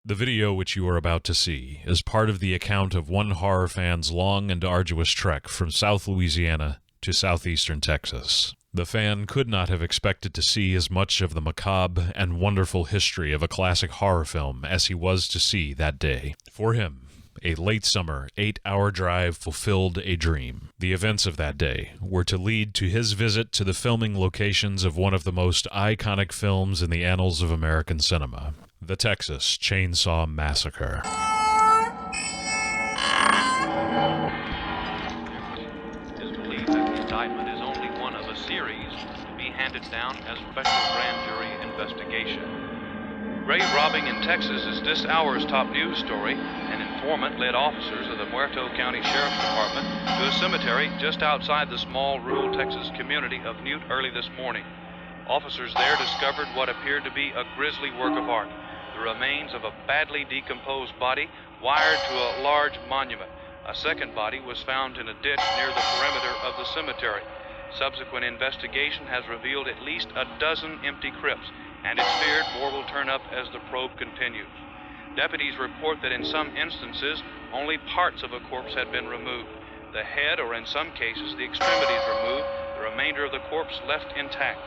The video which you are about to see is part of the account of one horror fan's long and arduous trek from South Louisiana to southeastern Texas. The fan could not have expected to see as much of the macabre and wonderful history of a classic horror film as he was to see that day. For him, a late summer, 8-hour drive fulfilled a dream. The events of that day were to lead to his visit to the filming locations of one of the most iconic films in the annals of American cinema, the Texas Chainsaw Massacre. It is believed that the indictment is only one of a series to be handed down as special grand jury investigation. Grave robbing in Texas is this hour's top news story. An informant led officers of the Muerto County Sheriff's Department to a cemetery just outside the small rural Texas community of Newt early this morning. Officers there discovered what appeared to be a grisly work of art, the remains of a badly decomposed body wired to a large monument. A second body was found in a ditch near the perimeter of the cemetery. Subsequent investigation has revealed at least a dozen empty crypts, and it's feared more will turn up as the probe continues. Deputies report that in some instances, only parts of a corpse had been removed. The head, or in some cases, the extremities removed, the remainder of the corpse left intact.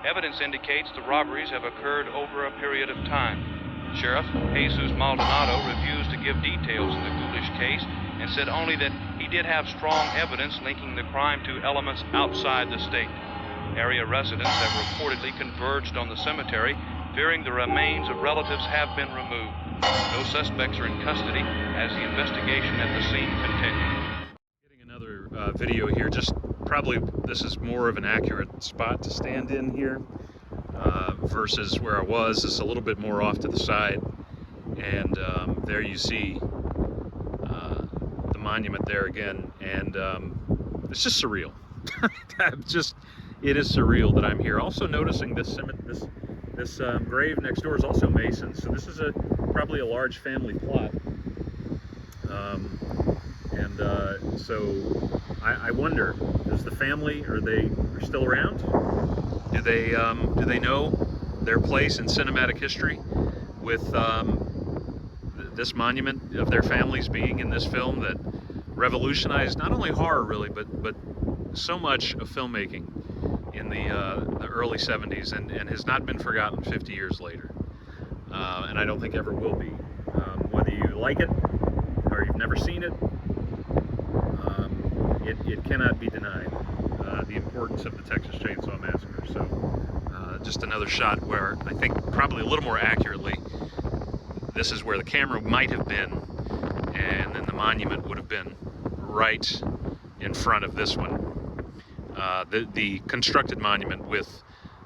Evidence indicates the robberies have occurred over a period of time. Sheriff Jesus Maldonado refused to give details in the ghoulish case and said only that he did have strong evidence linking the crime to elements outside the state. Area residents have reportedly converged on the cemetery, fearing the remains of relatives have been removed. No suspects are in custody as the investigation at the scene continues. Getting another video here, just probably this is more of an accurate spot to stand in here versus where I was. It's a little bit more off to the side, and there you see the monument there again, and it's just surreal. It is surreal that I'm here. Also noticing this grave next door is also Mason, so this is probably a large family plot. So I wonder, does the family, are still around? Do they know their place in cinematic history with this monument of their families being in this film that revolutionized not only horror really, but so much of filmmaking in the early 70s and has not been forgotten 50 years later. And I don't think ever will be. Whether you like it or you've never seen it, it cannot be denied, the importance of the Texas Chainsaw Massacre. So just another shot where I think probably a little more accurately, this is where the camera might have been, and then the monument would have been right in front of this one. The constructed monument with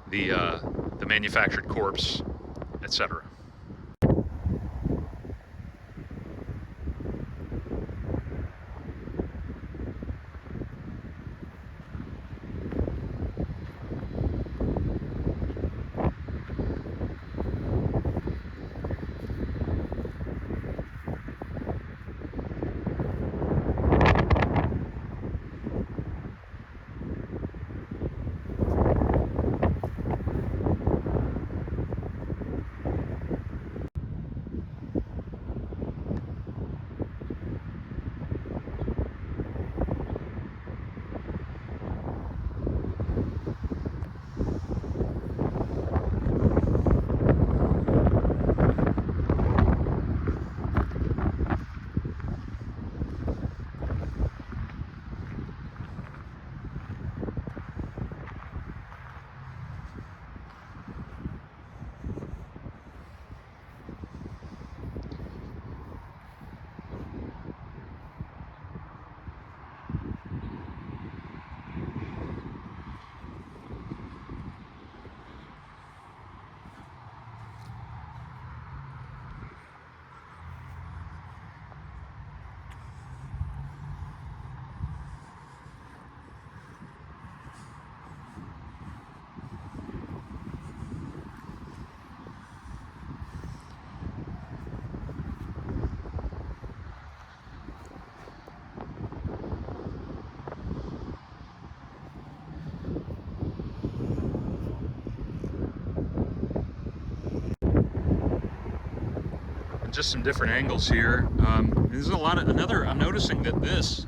the manufactured corpse, etc. and just some different angles here. There's a lot of I'm noticing that this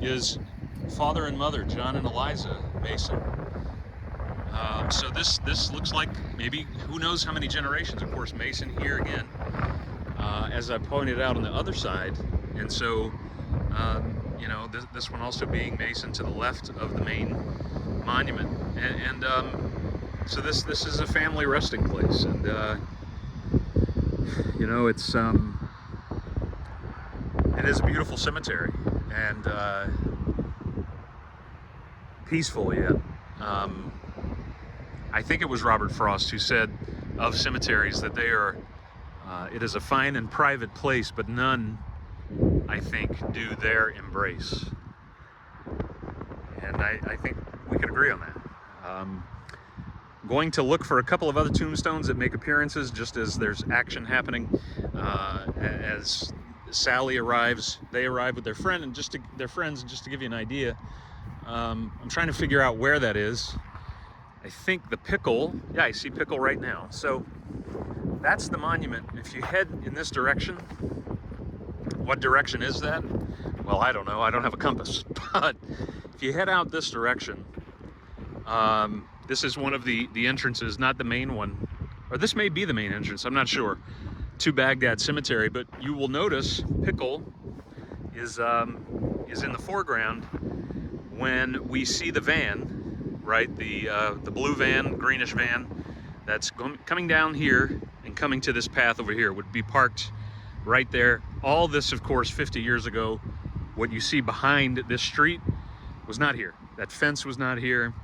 is father and mother, John and Eliza Mason. So this looks like maybe, who knows how many generations. Of course, Mason here again, as I pointed out on the other side. And so, you know, this one also being Mason to the left of the main monument. And so this is a family resting place. And, you know, it is a beautiful cemetery, and peaceful yet. I think it was Robert Frost who said of cemeteries that they are, it is a fine and private place, but none, I think, do their embrace. And I think we could agree on that. Going to look for a couple of other tombstones that make appearances just as there's action happening. As Sally arrives, they arrive with their friend and their friends, and just to give you an idea, I'm trying to figure out where that is. I think the Pickle, yeah, I see Pickle right now. So that's the monument. If you head in this direction, what direction is that? Well, I don't know, I don't have a compass. But if you head out this direction, this is one of the entrances, not the main one, or this may be the main entrance, I'm not sure, to Bagdad Cemetery. But you will notice Pickle is in the foreground when we see the van, right? The blue van, greenish van, that's coming down here and coming to this path over here, would be parked right there. All this, of course, 50 years ago. What you see behind this street was not here. That fence was not here.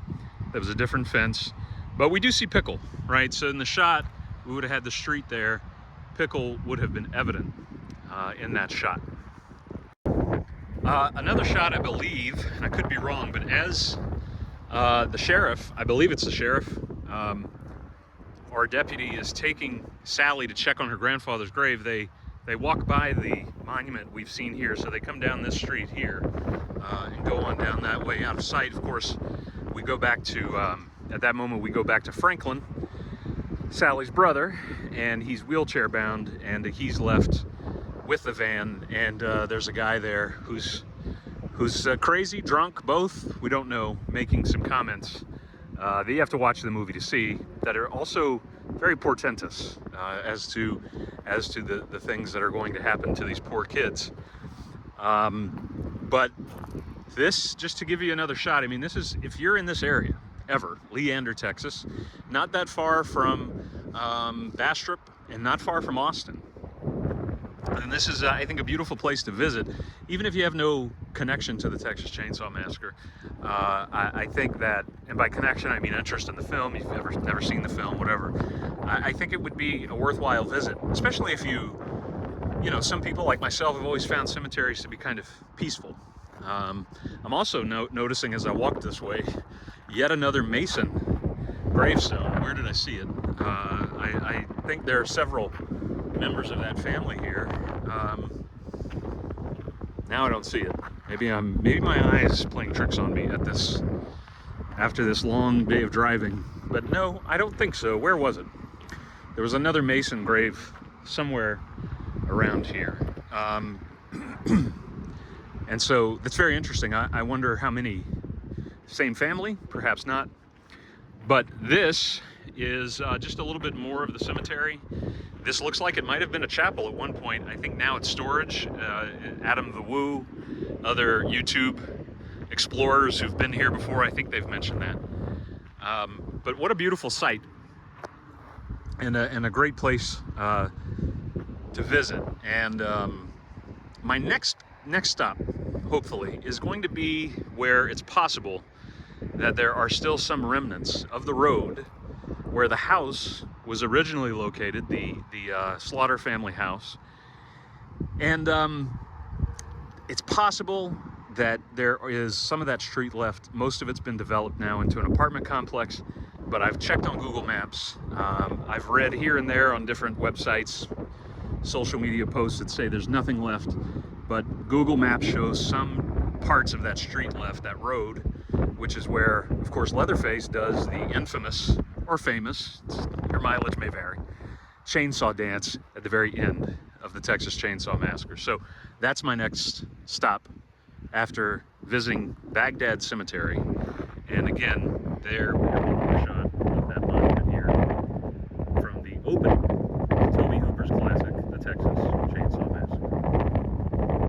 That was a different fence. But we do see Pickle, right? So in the shot, we would have had the street there. Pickle would have been evident in that shot. Another shot, I believe, and I could be wrong, but as the sheriff, I believe it's the sheriff, or deputy, is taking Sally to check on her grandfather's grave, they walk by the monument we've seen here. So they come down this street here and go on down that way out of sight. Of course, we go back to, at that moment, we go back to Franklin, Sally's brother, and he's wheelchair bound, and he's left with the van, and there's a guy there who's crazy, drunk, both, we don't know, making some comments that you have to watch the movie to see, that are also very portentous as to the things that are going to happen to these poor kids. But this, just to give you another shot, I mean, this is, if you're in this area ever, Leander, Texas, not that far from Bastrop and not far from Austin. And this is, I think, a beautiful place to visit, even if you have no connection to the Texas Chainsaw Massacre. I think that, and by connection I mean interest in the film, if you've never seen the film, whatever, I think it would be a worthwhile visit, especially if you know, some people like myself have always found cemeteries to be kind of peaceful. I'm also noticing as I walk this way, yet another Mason gravestone. Where did I see it? I think there are several members of that family here. Now I don't see it. Maybe my eyes playing tricks on me at this, after this long day of driving. But no, I don't think so. Where was it? There was another Mason grave somewhere around here. And so that's very interesting. I wonder how many, same family, perhaps not. But this is just a little bit more of the cemetery. This looks like it might have been a chapel at one point. I think now it's storage. Adam the Woo, other YouTube explorers who've been here before, I think they've mentioned that. But what a beautiful site, and a great place to visit. And my next stop, hopefully, is going to be where it's possible that there are still some remnants of the road where the house was originally located, the Slaughter family house. And it's possible that there is some of that street left. Most of it's been developed now into an apartment complex, but I've checked on Google Maps. I've read here and there on different websites, social media posts that say there's nothing left, but Google Maps shows some parts of that street left, that road, which is where, of course, Leatherface does the infamous, or famous, your mileage may vary, chainsaw dance at the very end of the Texas Chainsaw Massacre. So that's my next stop after visiting Bagdad Cemetery. And again, there we are